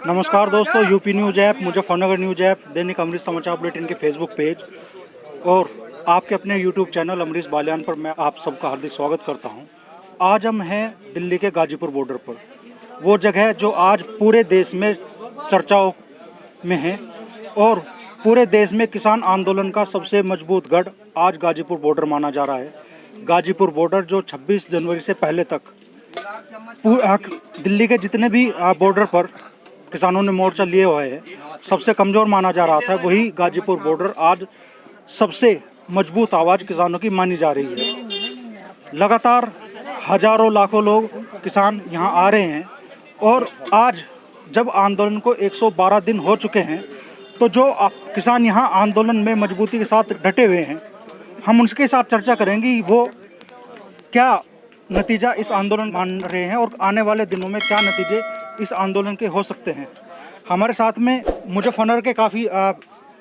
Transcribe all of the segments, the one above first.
नमस्कार दोस्तों, UP news app, Muzaffarnagar news app, दैनिक अमृत समाचार बुलेटिन के फेसबुक पेज और आपके अपने यूट्यूब चैनल अमरीश बालियान पर मैं आप सबका हार्दिक स्वागत करता हूं। आज हम हैं दिल्ली के गाजीपुर बॉर्डर पर, वो जगह जो आज पूरे देश में चर्चाओं में है और पूरे देश में किसान आंदोलन का सबसे मजबूत गढ़ आज गाजीपुर बॉर्डर माना जा रहा है। गाजीपुर बॉर्डर जो 26 जनवरी से पहले तक दिल्ली के जितने भी बॉर्डर पर किसानों ने मोर्चा लिए हुए हैं, सबसे कमज़ोर माना जा रहा था, वही गाजीपुर बॉर्डर आज सबसे मजबूत आवाज़ किसानों की मानी जा रही है। लगातार हजारों लाखों लोग किसान यहां आ रहे हैं और आज जब आंदोलन को 112 दिन हो चुके हैं, तो जो किसान यहां आंदोलन में मजबूती के साथ डटे हुए हैं, हम उनके साथ चर्चा करेंगे वो क्या नतीजा इस आंदोलन मान रहे हैं और आने वाले दिनों में क्या नतीजे इस आंदोलन के हो सकते हैं। हमारे साथ में मुजफ्फरनगर के काफ़ी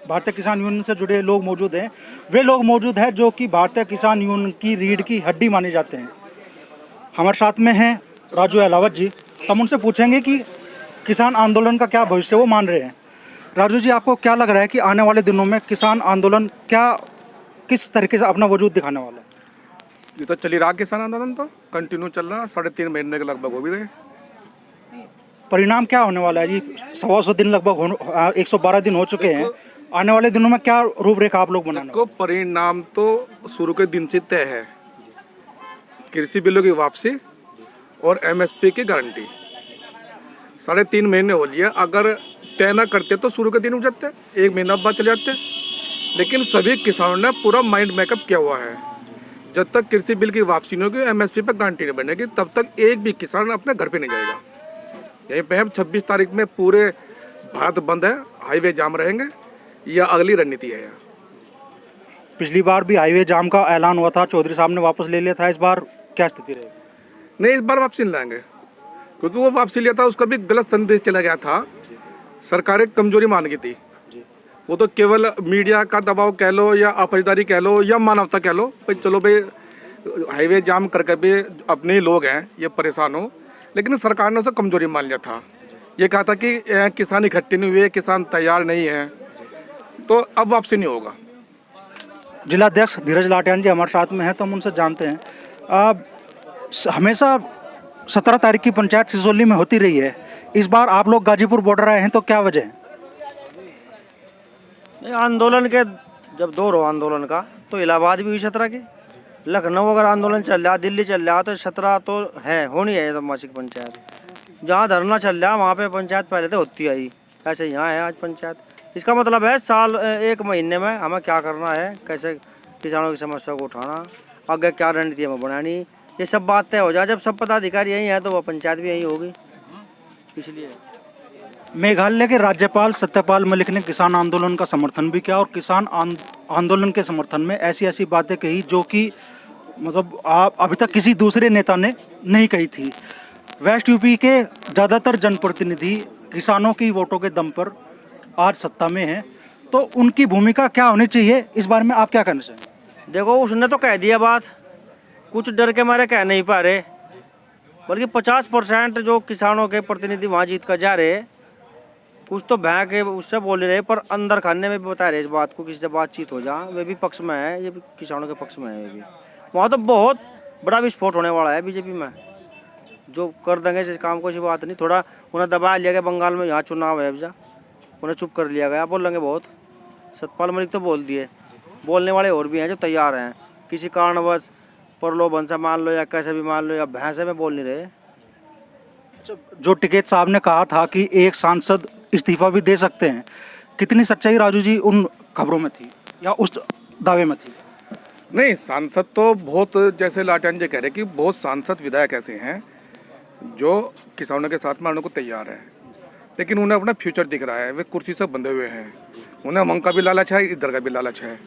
भारतीय किसान यूनियन से जुड़े लोग मौजूद हैं। वे लोग मौजूद हैं जो कि भारतीय किसान यूनियन की रीढ़ की हड्डी माने जाते हैं। हमारे साथ में हैं राजू अहलावत जी। हम उनसे पूछेंगे कि किसान आंदोलन का क्या भविष्य वो मान रहे हैं। राजू जी, आपको क्या लग रहा है कि आने वाले दिनों में किसान आंदोलन किस तरीके से अपना वजूद दिखाने वाला है? ये तो चली रहा किसान आंदोलन, तो कंटिन्यू चल रहा, 3.5 महीने के लगभग हो भी गए। परिणाम क्या होने वाला है जी? 125 दिन लगभग 112 दिन हो चुके हैं। आने वाले दिनों में क्या रूपरेखा आप लोग बनाने को परिणाम तो शुरू के दिन से तय है। कृषि बिलों की वापसी और एमएसपी की गारंटी। 3.5 महीने हो लिए, अगर तय न करते तो शुरू के दिन उठ जाते, 1 महीना बाद चले जाते। लेकिन सभी किसानों ने पूरा माइंड मेकअप किया हुआ है, जब तक कृषि बिल की वापसी नहीं होगी, एमएसपी पर गारंटी नहीं बनेगी, तब तक एक भी किसान अपने घर पे नहीं जाएगा। यहीं पे 26 तारीख में पूरे भारत बंद है, हाईवे जाम रहेंगे, यह अगली रणनीति है। पिछली बार भी हाईवे जाम का ऐलान हुआ था, चौधरी साहब ने वापस ले लिया था। इस बार क्या स्थिति रहेगी? नहीं, इस बार वापसी नहीं लाएंगे, क्योंकि वो वापसी लिया था, उसका भी गलत संदेश चला गया था। सरकारें कमजोरी मान गई थी। वो तो केवल मीडिया का दबाव कह लो या अफवाहदारी कह लो या मानवता कह लो, भाई चलो भाई हाईवे जाम करके भी अपने ही लोग हैं ये परेशान हो, लेकिन सरकार ने उसे कमजोरी मान लिया था। ये कहा था कि किसान इकट्ठे नहीं हुए, किसान तैयार नहीं है, तो अब वापसी नहीं होगा। जिलाध्यक्ष धीरज लाटियान जी हमारे साथ में हैं, तो हम उनसे जानते हैं। हमेशा 17 तारीख की पंचायत सिसोली में होती रही है, इस बार आप लोग गाजीपुर बॉर्डर आए हैं, तो क्या वजह है? आंदोलन के जब दौर हो आंदोलन का, तो इलाहाबाद भी हुई 17 की, लखनऊ अगर आंदोलन चल रहा, दिल्ली चल रहा, तो 17 तो है, होनी है तो मासिक पंचायत। जहाँ धरना चल रहा वहाँ पे पंचायत पहले तो होती आई, ऐसे यहाँ है आज पंचायत। इसका मतलब है साल 1 महीने में हमें क्या करना है, कैसे किसानों की समस्या को उठाना, आगे क्या रणनीति हमें बनानी, ये सब बात तय हो जाए। जब सब पदाधिकारी यहीं है तो वह पंचायत भी यहीं होगी। इसलिए मेघालय के राज्यपाल सत्यपाल मलिक ने किसान आंदोलन का समर्थन भी किया और किसान आंदोलन के समर्थन में ऐसी बातें कही जो कि मतलब अभी तक किसी दूसरे नेता ने नहीं कही थी। वेस्ट यूपी के ज़्यादातर जनप्रतिनिधि किसानों की वोटों के दम पर आज सत्ता में हैं, तो उनकी भूमिका क्या होनी चाहिए, इस बारे में आप क्या कहना चाहेंगे? देखो, उसने तो कह दिया बात, कुछ डर के मारे कह नहीं पा रहे, बल्कि 50% जो किसानों के प्रतिनिधि वहाँ जीत कर जा रहे, कुछ तो भय के उससे बोल रहे, पर अंदर खाने में भी बता रहे इस बात को, किसी से बातचीत हो जाए, वे भी पक्ष में है, ये भी किसानों के पक्ष में है। वे भी वहाँ तो बहुत बड़ा विस्फोट होने वाला है बीजेपी में, जो कर देंगे इस काम को, ऐसी बात नहीं। थोड़ा उन्हें दबा लिया गया, बंगाल में यहाँ चुनाव है, उन्हें चुप कर लिया गया, बोल लेंगे बहुत। सतपाल मलिक तो बोल दिए, बोलने वाले और भी हैं जो तैयार हैं, किसी कारणवश प्रलोभन से मान लो या कैसे भी मान लो या भैंसे में बोल नहीं रहे। जो टिकैत साहब ने कहा था कि एक सांसद इस्तीफा भी दे सकते हैं, कितनी सच्चाई राजू जी उन खबरों में थी या उस दावे में थी? नहीं, सांसद तो बहुत, जैसे लाटियान जी कह रहे कि बहुत सांसद विधायक ऐसे हैं जो किसानों के साथ में आने को तैयार है, लेकिन उन्हें अपना फ्यूचर दिख रहा है, वे कुर्सी से बंधे हुए हैं, उन्हें मंग का भी लालच है, इधर का भी लालच है।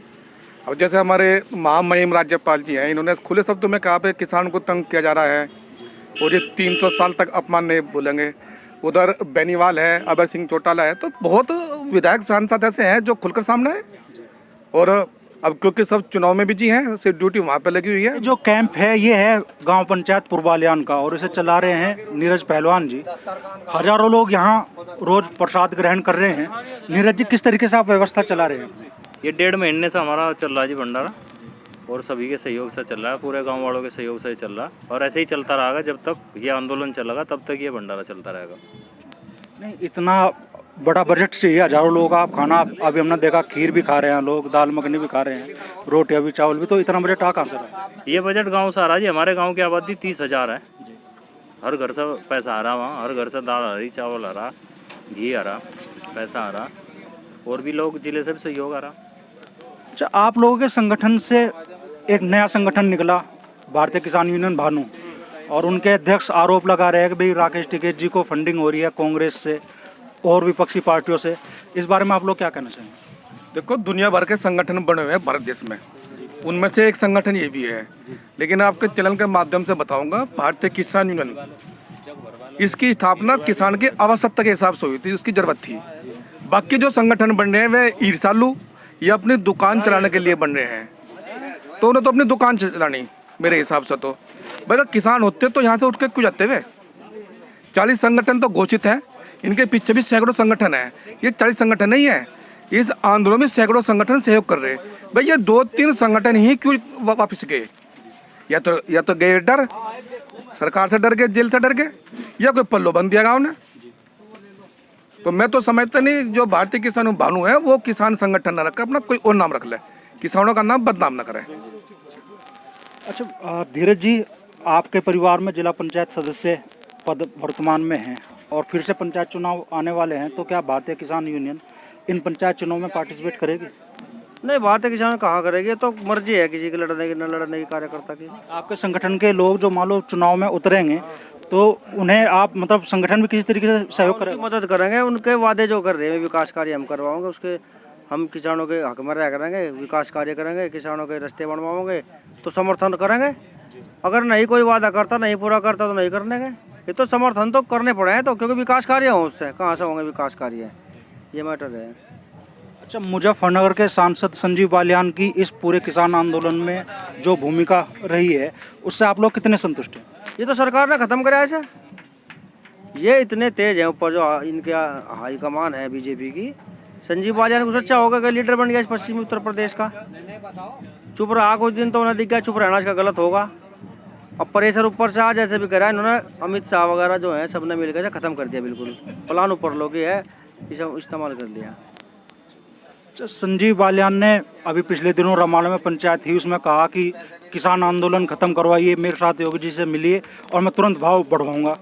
अब जैसे हमारे महामहिम राज्यपाल जी हैं, इन्होंने खुले शब्दों में कहा पे किसान को तंग किया जा रहा है और ये 300 साल तक अपमान नहीं बोलेंगे। उधर बेनीवाल है, अभय सिंह चौटाला है, तो बहुत विधायक सांसद ऐसे हैं जो खुलकर सामने हैं। और अब क्योंकि सब चुनाव में बिजी हैं, सिर्फ ड्यूटी वहाँ पे लगी हुई है। जो कैंप है ये है गांव पंचायत पुरबालियान का और इसे चला रहे हैं नीरज पहलवान जी। हजारों लोग यहाँ रोज प्रसाद ग्रहण कर रहे हैं। नीरज जी, किस तरीके से आप व्यवस्था चला रहे हैं? ये 1.5 महीने से हमारा चल रहा है जी भंडारा, और सभी के सहयोग से चल रहा है, पूरे गांव वालों के सहयोग से चल रहा है, और ऐसे ही चलता रहेगा जब तक ये आंदोलन चलेगा, तब तक ये भंडारा चलता रहेगा। नहीं, इतना बड़ा बजट चाहिए, हजारों लोग आप खाना, अभी हमने देखा खीर भी खा रहे हैं लोग, दाल मखनी भी खा रहे हैं, रोटियां भी, चावल भी, तो इतना बजट आ कहाँ से रहा? ये बजट गांव से आ रहा है जी। हमारे गांव की आबादी 30,000 है। हर घर से पैसा आ रहा, वहाँ हर घर से दाल आ रही, चावल आ रहा, घी आ रहा, पैसा आ रहा, और भी लोग जिले से भी सहयोग आ रहा। अच्छा, आप लोगों के संगठन से एक नया संगठन निकला, भारतीय किसान यूनियन भानु, और उनके अध्यक्ष आरोप लगा रहे हैं कि भाई राकेश टिकैत जी को फंडिंग हो रही है कांग्रेस से और विपक्षी पार्टियों से। इस बारे में आप लोग क्या कहना चाहेंगे? देखो, दुनिया भर के संगठन बने हुए हैं भारत देश में, उनमें से एक संगठन ये भी है, लेकिन आपके चैनल के माध्यम से बताऊंगा, भारतीय किसान यूनियन, इसकी स्थापना किसान की आवश्यकता के हिसाब से हुई थी, उसकी जरूरत थी। बाकी जो संगठन बन रहे हैं वे ईर्षालु या अपनी दुकान चलाने के लिए बन रहे हैं, तो उन्हें तो अपनी दुकान चलानी मेरे हिसाब से। तो भाई अगर किसान होते तो यहाँ से उठ के क्यों जाते हुए? 40 संगठन तो घोषित है, इनके पीछे भी सैकड़ों संगठन है, ये 40 संगठन नहीं है। इस आंदोलन में सैकड़ों संगठन सहयोग कर रहे हैं। भाई ये 2-3 संगठन ही क्यों वापस गए? या तो गए डर, सरकार से डर गए, जेल से डर गए, या कोई पल्लो बंद दिया गाँव ने। तो मैं तो समझता नहीं, जो भारतीय किसान भानु है वो किसान संगठन न रखे, अपना कोई और नाम रख ले, किसानों का नाम बदनाम न करे। अच्छा धीरज जी, आपके परिवार में जिला पंचायत सदस्य पद वर्तमान में हैं और फिर से पंचायत चुनाव आने वाले हैं, तो क्या भारतीय किसान यूनियन इन पंचायत चुनाव में पार्टिसिपेट करेगी? नहीं, भारतीय किसान कहाँ करेगी, तो मर्जी है किसी की लड़ने की न लड़ने की, कार्यकर्ता की। आपके संगठन के लोग जो मान लो चुनाव में उतरेंगे तो उन्हें आप मतलब संगठन भी किसी तरीके से सहयोग करेंगे? मदद करेंगे, उनके वादे जो कर रहे हैं विकास कार्य हम करवाओगे, उसके हम किसानों के हक में रह करेंगे, विकास कार्य करेंगे, किसानों के रास्ते बनवाओगे तो समर्थन करेंगे। अगर नहीं कोई वादा करता, नहीं पूरा करता, तो नहीं करने के। ये तो समर्थन तो करने पड़े हैं, तो क्योंकि विकास कार्य हो, उससे कहाँ से होंगे विकास कार्य, ये मैटर है। अच्छा, मुजफ्फरनगर के सांसद संजीव बालियान की इस पूरे किसान आंदोलन में जो भूमिका रही है, उससे आप लोग कितने संतुष्ट हैं? ये तो सरकार ने खत्म कराया ऐसे, ये इतने तेज है ऊपर जो इनके हाई कमान है बीजेपी की। संजीव बालियान कुछ अच्छा होगा कि लीडर बन गया इस पश्चिमी उत्तर प्रदेश का। चुप रहा कुछ दिन तो उन्हें दिख गया चुप रहना इसका गलत होगा। अब प्रेशर ऊपर से आ जैसे भी करा इन्होंने, अमित शाह वगैरह जो है सबने मिलकर खत्म कर दिया, बिल्कुल प्लान ऊपर लोग है इस्तेमाल कर लिया। संजीव बालियान ने अभी पिछले दिनों रमाला में पंचायत थी, उसमें कहा कि किसान आंदोलन खत्म करवाइए, मेरे साथ योगी जी से मिलिए और मैं तुरंत भाव बढ़वाऊंगा।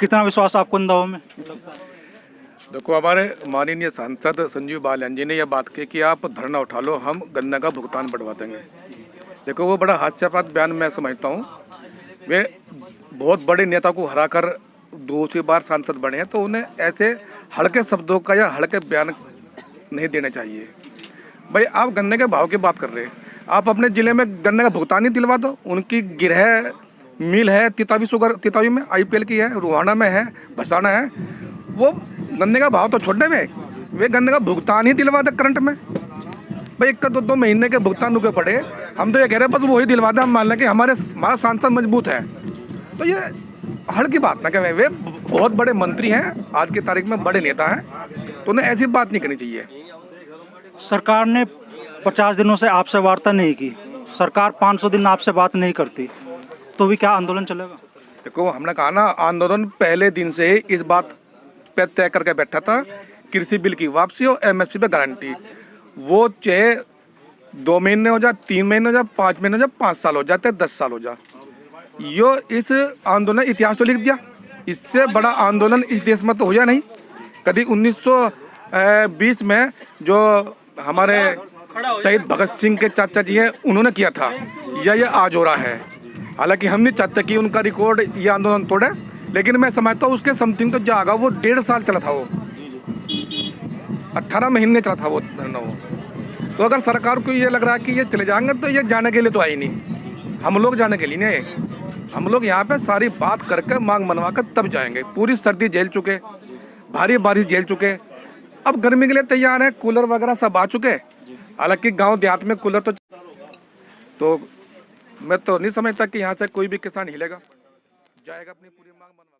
कितना विश्वास आपको इन दावों में? देखो, हमारे माननीय सांसद संजीव बालियान जी ने यह बात की कि आप धरना उठा लो, हम गन्ना का भुगतान बढ़वा देंगे। देखो, वो बड़ा हास्यास्पद बयान मैं समझता हूँ। वे बहुत बड़े नेता को हराकर दूसरी बार सांसद बने हैं, तो उन्हें ऐसे हल्के शब्दों का या हल्के बयान नहीं देने चाहिए। भाई आप गन्ने के भाव की बात कर रहे हैं, आप अपने ज़िले में गन्ने का भुगतान ही दिलवा दो। उनकी गिरह मिल है तितावी शुगर, तितावी में IPL की है, रुहाना में है, भसाना है, वो गन्ने का भाव तो छोड़ने में वे गन्ने का भुगतान ही दिलवा दे करंट में। भाई 1-2 महीने के भुगतान रुके पड़े, हम तो ये कह रहे हैं बस वही दिलवा दें, हम मान लें कि हमारा सांसद मजबूत है। तो ये हल्की बात ना कहें, वे बहुत बड़े मंत्री हैं, आज की तारीख में बड़े नेता हैं, तो उन्हें ऐसी बात नहीं करनी चाहिए। सरकार ने 50 दिनों से आपसे वार्ता नहीं की, सरकार 500 दिन आपसे बात नहीं करती, तो भी क्या आंदोलन चलेगा? देखो, हमने कहा ना, आंदोलन पहले दिन से ही इस बात पे तय करके बैठा था, कृषि बिल की वापसी और MSP पे गारंटी। वो चाहे 2 महीने हो जाए, 3 महीने हो जाए, 5 महीने हो जाए, 5 साल हो जाते, 10 साल हो जाए, यो इस आंदोलन इतिहास तो लिख दिया। इससे बड़ा आंदोलन इस देश में तो हो या नहीं कभी। 1920 में जो हमारे शहीद भगत सिंह के चाचा जी हैं, उन्होंने किया था, या ये आज हो रहा है। हालांकि हम नहीं चाहते कि उनका रिकॉर्ड ये आंदोलन तोड़े, लेकिन मैं समझता हूँ उसके समथिंग तो जाएगा। वो 1.5 साल चला था, वो 18 महीने चला था वो धरना। वो तो अगर सरकार को ये लग रहा है कि ये चले जाएंगे, तो ये जाने के लिए तो आई नहीं, हम लोग जाने के लिए नहीं। हम लोग यहाँ पे सारी बात करके मांग मनवा कर तब जाएंगे। पूरी सर्दी झेल चुके, भारी बारिश झेल चुके, अब गर्मी के लिए तैयार है, कूलर वगैरह सब आ चुके। हालांकि गांव देहात में कूलर तो मैं तो नहीं समझता कि यहाँ से कोई भी किसान हिलेगा, जाएगा अपनी पूरी मांग मनवा।